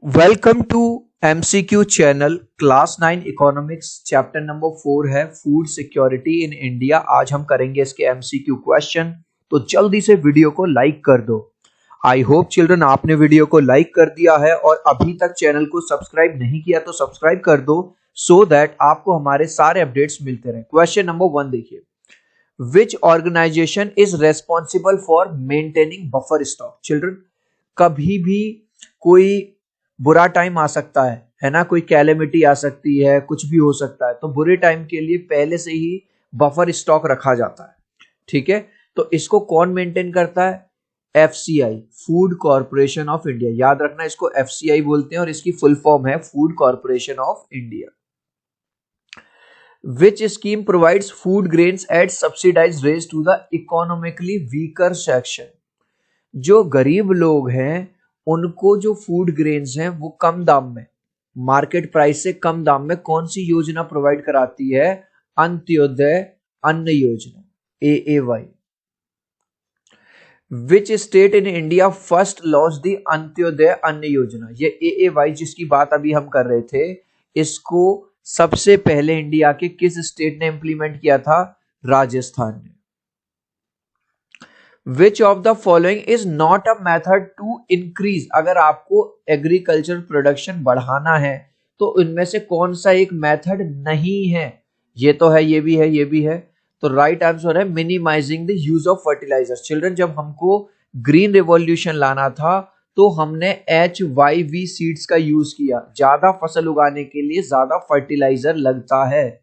Welcome to MCQ channel. Class 9 economics chapter number 4 है food security in India. आज हम करेंगे इसके एमसीक्यू क्वेश्चन, तो जल्दी से वीडियो को लाइक कर दो। आई होप चिल्ड्रन आपने वीडियो को लाइक कर दिया है और अभी तक चैनल को सब्सक्राइब नहीं किया तो सब्सक्राइब कर दो सो दैट आपको हमारे सारे अपडेट्स मिलते रहे। क्वेश्चन नंबर 1 देखिए, which organisation is responsible for maintaining buffer stock. Children, कभी भी कोई बुरा टाइम आ सकता है ना, कोई कैलेमिटी आ सकती है, कुछ भी हो सकता है, तो बुरे टाइम के लिए पहले से ही बफर स्टॉक रखा जाता है। ठीक है, तो इसको कौन मेंटेन करता है? FCI, food corporation of India. याद रखना, इसको एफसीआई बोलते हैं और इसकी फुल फॉर्म है food corporation of India. Which scheme provides food grains at subsidised rates to the economically weaker section. जो गरीब लोग हैं उनको जो फूड ग्रेन्स हैं वो कम दाम में, मार्केट प्राइस से कम दाम में कौन सी योजना प्रोवाइड कराती है? अंत्योदय अन्न योजना, AAY। Which state in India first launch the Antyodaya अन्न योजना। ये AAY जिसकी बात अभी हम कर रहे थे, इसको सबसे पहले इंडिया के किस स्टेट ने इंप्लीमेंट किया था? राजस्थान ने। Which of the following is not a method to increase. अगर आपको एग्रीकल्चर प्रोडक्शन बढ़ाना है तो इनमें से कौन सा एक मेथड नहीं है? ये तो है, ये भी है, ये भी है, तो राइट आंसर है minimising the use of fertilisers. Children, जब हमको ग्रीन रिवॉल्यूशन लाना था तो हमने HYV सीड्स का यूज किया। ज्यादा फसल उगाने के लिए ज्यादा फर्टिलाइजर लगता है।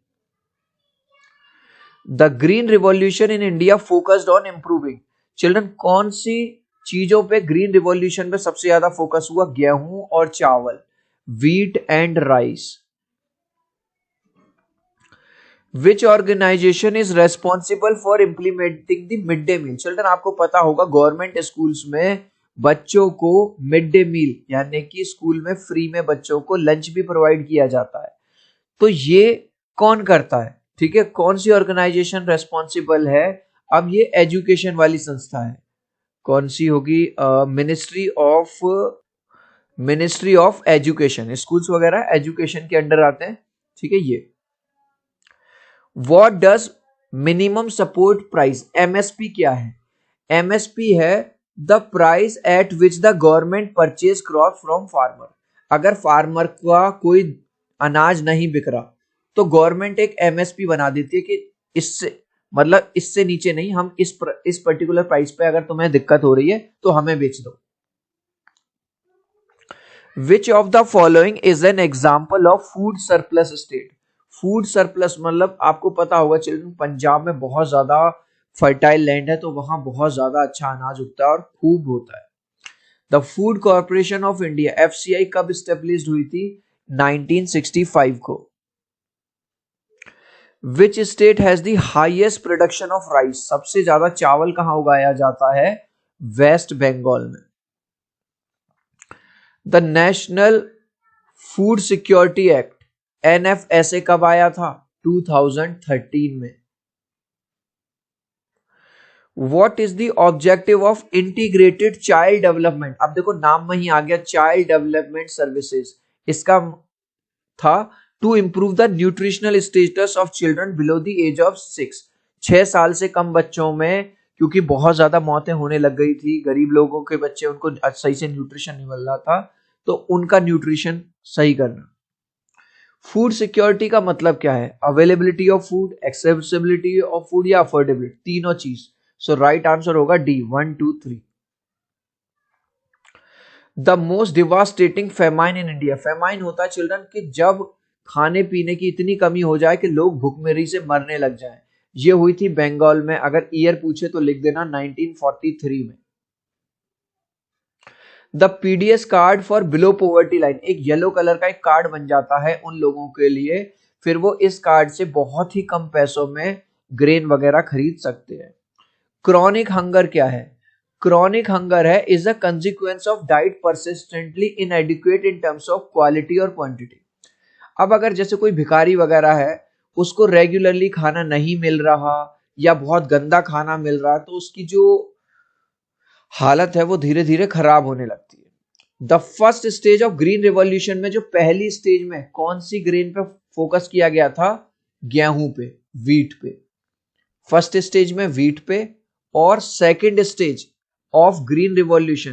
The green revolution in India focused on improving. Children, कौन सी चीजों पे ग्रीन रिवॉल्यूशन पे सबसे ज्यादा फोकस हुआ? गेहूं और चावल, wheat and rice. Which organisation is responsible for implementing the mid day meal. Children, आपको पता होगा गवर्नमेंट स्कूल्स में बच्चों को मिड डे मील यानी कि स्कूल में फ्री में बच्चों को लंच भी प्रोवाइड किया जाता है, तो ये कौन करता है? ठीक है, कौन सी ऑर्गेनाइजेशन रेस्पॉन्सिबल है? अब ये एजुकेशन वाली संस्था है, कौन सी होगी? Ministry of education. स्कूल्स वगैरह एजुकेशन के अंडर आते हैं। ठीक है, ये what does minimum support price, MSP क्या है? MSP है the price at which the government purchase crop from farmer. अगर फार्मर का कोई अनाज नहीं बिक रहा तो गवर्नमेंट एक MSP बना देती है कि इससे मतलब इससे नीचे नहीं, हम इस पर्टिकुलर प्राइस पे अगर तुम्हें दिक्कत हो रही है तो हमें बेच दो। विच of the following is an example of food surplus state. Food surplus मतलब आपको पता होगा चिल्ड्रन, पंजाब में बहुत ज्यादा फर्टाइल लैंड है तो वहां बहुत ज्यादा अच्छा अनाज उगता है और खूब होता है। The food corporation of India FCI कब स्टेब्लिश्ड हुई थी? 1965 को। Which state has the highest production of rice. सबसे ज्यादा चावल कहां उगाया जाता है? वेस्ट बंगाल में। The national food security act NFSA कब आया था? 2013 में। What is the objective of integrated child development? अब देखो नाम में ही आ गया, चाइल्ड डेवलपमेंट सर्विसेज। इसका था to improve the nutritional status of children below the age of 6। 6 साल से कम बच्चों में, क्योंकि बहुत ज्यादा मौतें होने लग गई थी, गरीब लोगों के बच्चे, उनको सही से न्यूट्रिशन नहीं मिल रहा था, तो उनका न्यूट्रिशन सही करना। फूड सिक्योरिटी का मतलब क्या है? Availability of food, accessibility of food या अफोर्डेबिलिटी, तीनों चीज। सो राइट आंसर होगा D, 1 2 3। The most devastating famine in India. Famine होता है चिल्ड्रन कि जब खाने पीने की इतनी कमी हो जाए कि लोग भूखमरी से मरने लग जाएं। ये हुई थी बंगाल में। अगर ईयर पूछे तो लिख देना 1943 में। The PDS card for below poverty line, एक येलो कलर का एक कार्ड बन जाता है उन लोगों के लिए, फिर वो इस कार्ड से बहुत ही कम पैसों में ग्रेन वगैरह खरीद सकते हैं। क्रॉनिक हंगर क्या है? क्रॉनिक हंगर है is a consequence of diet persistently इनएडिक्वेट in terms of quality और क्वांटिटी। अब अगर जैसे कोई भिखारी वगैरह है, उसको रेगुलरली खाना नहीं मिल रहा या बहुत गंदा खाना मिल रहा है, तो उसकी जो हालत है वो धीरे धीरे खराब होने लगती है। The first stage of green revolution में जो पहली स्टेज में कौन सी ग्रेन पे फोकस किया गया था? गेहूं पे, वीट पे। फर्स्ट स्टेज में वीट पे, और second stage of green revolution,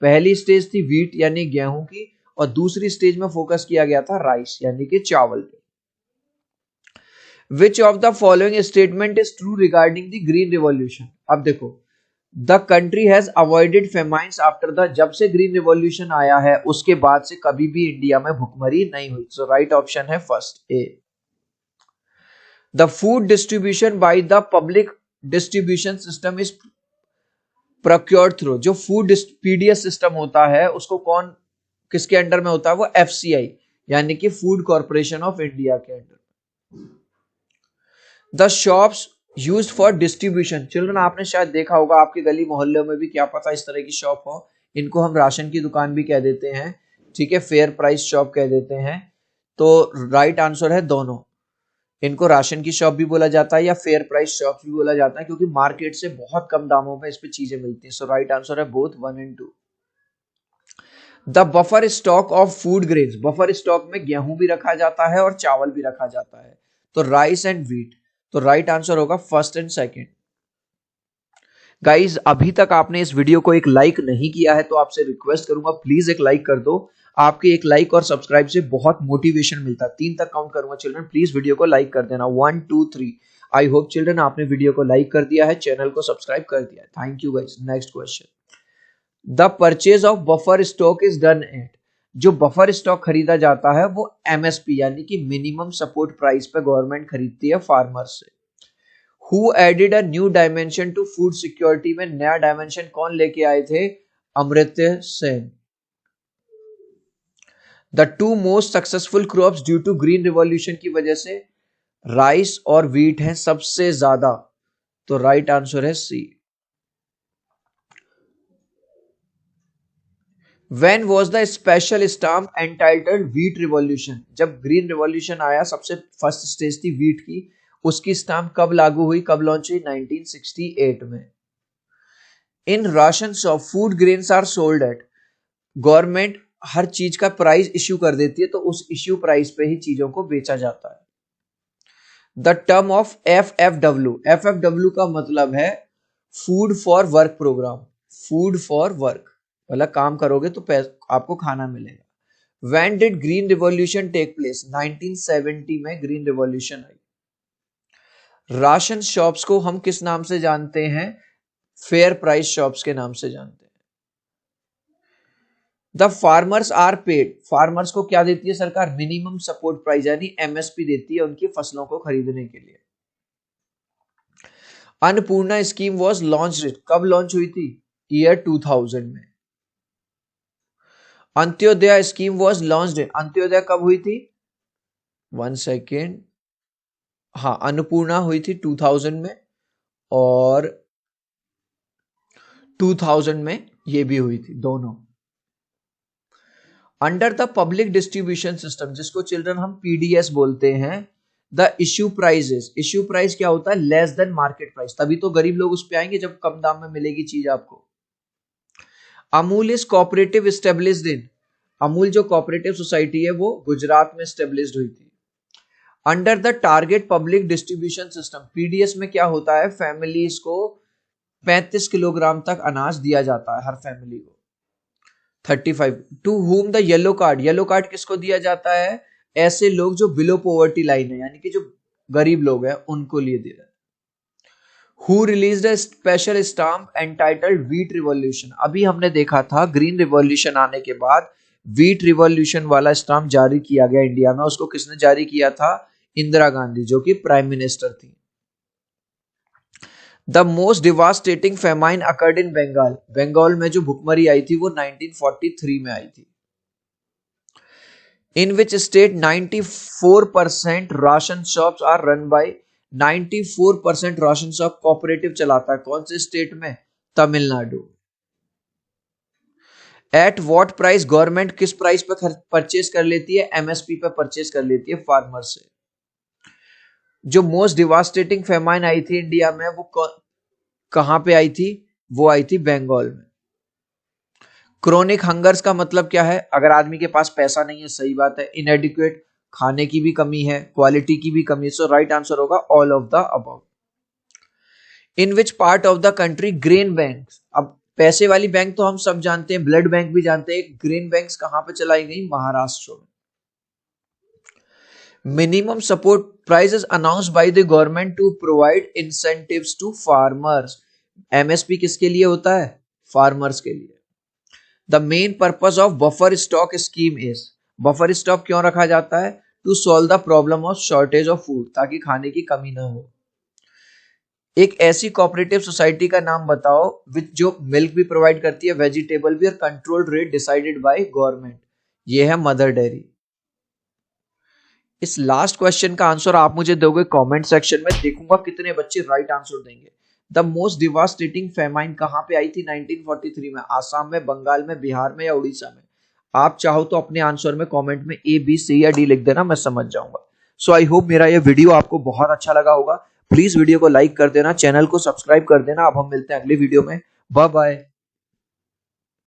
पहली स्टेज थी वीट यानी गेहूं की, और दूसरी स्टेज में फोकस किया गया था राइस यानी कि चावल पे। Which of the following statement is true regarding the green revolution? अब देखो, the country has avoided famines after the, जब से ग्रीन रिवॉल्यूशन आया है उसके बाद से कभी भी इंडिया में भुखमरी नहीं हुई। सो राइट ऑप्शन है first A. The food distribution by the public distribution system is procured through, जो फूड पीडीएस सिस्टम होता है उसको कौन, किसके अंडर में होता है? वो एफसीआई यानी कि फूड कॉर्पोरेशन ऑफ इंडिया के under. The shops used for distribution, children आपने शायद देखा होगा आपके गली मोहल्ले में भी, क्या पता इस तरह की शॉप हो, इनको हम राशन की दुकान भी कह देते हैं, ठीक है, फेयर प्राइस शॉप कह देते हैं। तो राइट आंसर है दोनों, इनको राशन की शॉप भी बोला जाता है या फेयर प्राइस शॉप भी बोला जाता है, क्योंकि मार्केट से बहुत कम दामों में इस पे चीजें मिलती हैं। सो राइट आंसर है both 1 and 2। The buffer stock of food grains, buffer stock में गेहूं भी रखा जाता है और चावल भी रखा जाता है, तो राइस एंड व्हीट। तो राइट आंसर होगा फर्स्ट एंड सेकंड। गाइज अभी तक आपने इस वीडियो को एक लाइक नहीं किया है तो आपसे रिक्वेस्ट करूंगा प्लीज एक लाइक कर दो। आपके एक लाइक और सब्सक्राइब से बहुत मोटिवेशन मिलता है। 3 तक काउंट करूंगा चिल्ड्रन, प्लीज वीडियो को लाइक कर देना। 1 2 3। आई होप चिल्ड्रन आपने वीडियो को लाइक कर दिया है, चैनल को सब्सक्राइब कर दिया है। Thank you guys. Next question, the purchase of buffer stock is done at, जो बफर स्टॉक खरीदा जाता है वो एमएसपी यानी कि मिनिमम सपोर्ट प्राइस पे गवर्नमेंट खरीदती है फार्मर से। Who added a new dimension to food security, में नया डायमेंशन कौन लेके आए थे? Amartya Sen. The two most successful crops due to green revolution की वजह से राइस और व्हीट है सबसे ज्यादा, तो राइट आंसर है सी। When was the special stamp entitled Wheat Revolution, जब ग्रीन रिवॉल्यूशन आया सबसे फर्स्ट स्टेज थी व्हीट की, उसकी स्टाम्प कब लागू हुई, कब लॉन्च हुई? 1968 में। In ration shop food grains are sold at, government हर चीज का प्राइस इश्यू कर देती है तो उस इश्यू प्राइस पे ही चीजों को बेचा जाता है। The term of FFW, FFW का मतलब है food for work programme, food for work मतलब काम करोगे तो आपको खाना मिलेगा। When did green revolution take place? 1970 में ग्रीन रिवॉल्यूशन आई। राशन शॉप्स को हम किस नाम से जानते हैं? फेयर प्राइस शॉप्स के नाम से जानते हैं। The farmers are paid, farmers को क्या देती है सरकार? मिनिमम सपोर्ट प्राइस यानी एमएसपी देती है उनकी फसलों को खरीदने के लिए। अन्नपूर्णा स्कीम वाज लॉन्च्ड, कब लॉन्च हुई थी? ईयर 2000 में। Antyodaya scheme was launched, Antyodaya कब हुई थी? 1 सेकेंड, हाँ अन्नपूर्णा हुई थी 2000 में, और 2000 में ये भी हुई थी, दोनों। Under the public distribution system, जिसको चिल्ड्रन हम पीडीएस बोलते हैं, the issue prices, issue price क्या होता है? लेस देन मार्केट प्राइस, तभी तो गरीब लोग उस पे आएंगे जब कम दाम में मिलेगी चीज आपको। Amul is cooperative established in, Amul जो कोऑपरेटिव सोसाइटी है वो गुजरात में एस्टेब्लिश्ड हुई थी। Under the target public distribution system, PDS में क्या होता है? फैमिलीज को 35 किलोग्राम तक अनाज दिया जाता है हर फैमिली को। 35। To whom the yellow card, yellow card किसको दिया जाता है? ऐसे लोग जो बिलो पॉवर्टी लाइन है यानी कि जो गरीब लोग हैं उनको लिए दिया जाता है। Who released a special stamp entitled wheat revolution, अभी हमने देखा था ग्रीन रिवॉल्यूशन आने के बाद व्हीट रिवॉल्यूशन वाला स्टाम्प जारी किया गया इंडिया में, उसको किसने जारी किया था? इंदिरा गांधी, जो कि प्राइम मिनिस्टर थी। The most devastating famine occurred in Bengal, Bengal में जो भुखमरी आई थी वो 1943 में आई थी। In which state 94% ration shops are run by, 94% ration shop cooperative चलाता है, कौन से स्टेट में? Tamil Nadu. At what price government किस प्राइस पे परचेज कर लेती है? एमएसपी पे परचेज कर लेती है फार्मर से। जो मोस्ट डिवास्टेटिंग फेमाइन आई थी इंडिया में वो कहां पे आई थी? वो आई थी बंगाल में। क्रोनिक हंगर्स का मतलब क्या है? अगर आदमी के पास पैसा नहीं है, सही बात है। इनएडिक्वेट, खाने की भी कमी है, क्वालिटी की भी कमी है। सो राइट आंसर होगा all of the above. In which part of the country grain bank, अब पैसे वाली बैंक तो हम सब जानते हैं, ब्लड बैंक भी जानते हैं, ग्रेन बैंक्स कहां पे चलाई गई? महाराष्ट्र में। Minimum support price is announced by the government to provide incentives to farmers. MSP किसके लिए होता है? फार्मर्स के लिए। The main purpose of buffer stock scheme is, buffer stock क्यों रखा जाता है? To solve the problem of shortage of food, ताकि खाने की कमी ना हो। एक ऐसी कोऑपरेटिव सोसाइटी का नाम बताओ विच जो मिल्क भी प्रोवाइड करती है, वेजिटेबल भी, और controlled rate decided by government. ये है मदर डेयरी। इस लास्ट क्वेश्चन का आंसर आप मुझे दोगे कमेंट सेक्शन में, देखूंगा कितने बच्चे राइट आंसर देंगे। द मोस्ट डिवास्टेटिंग फेमाइन कहां पे आई थी 1943 में? आसाम में, बंगाल में, बिहार में या उड़ीसा में? आप चाहो तो अपने आंसर में कमेंट में ए, बी, सी या डी लिख देना, मैं समझ जाऊंगा। सो आई होप मेरा ये वीडियो आपको बहुत अच्छा लगा होगा। प्लीज वीडियो को लाइक कर देना, चैनल को सब्सक्राइब कर देना। अब हम मिलते हैं अगले वीडियो में। Bye bye.